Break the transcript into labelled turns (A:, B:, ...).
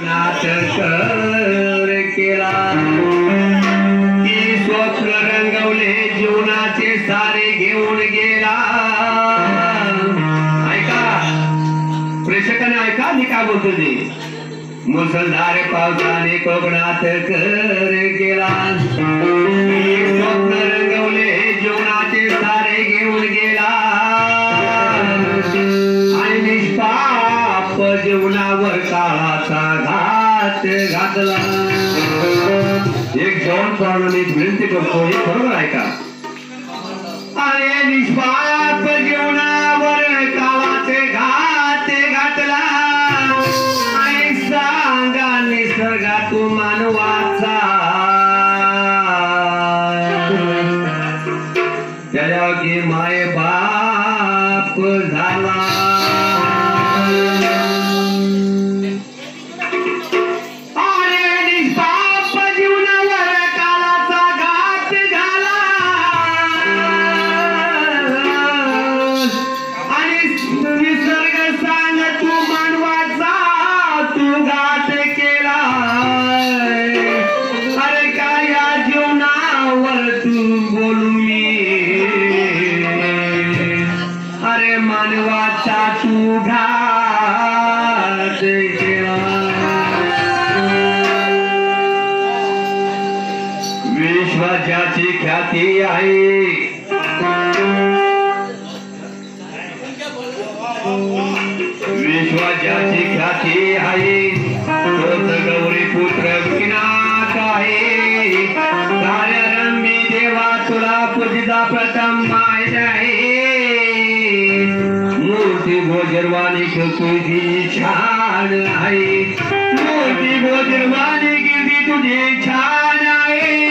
A: नाटक केला की स्वप्न रंगवले जीवनाचे सारे घेऊन गेला. ऐका प्रेक्षकांना, ऐका मी काय बोलतो ते. मुसळधार पावसाने कोकणात गेला, स्वप्न रंगवले जीवनाचे सारे घेऊन गेला आणि निष्पाप जीवनावर काळाचा घात घातला. एक जॉन पॉल एक विनंती करतो, हे बरोबर आहे का? अरे निष्पाप जीवनावर काळाचे घात घातला आणि सांगा निसर्गा तू मानवाचा त्याला की माय बाप झाला. मानवाचा तू घात केला. विश्वाची ख्याती आहे, विश्वाची ख्याती आहे, तोच गौरी पुत्र विनाथ आहे. कार्यारंभी देवा तुला पूजिता प्रथम माहित आहे. मूर्ती गोजरवाणी तुझी छान आहे, मूर्ती गोजरवाणी कीर्ती तुझी छान आहे.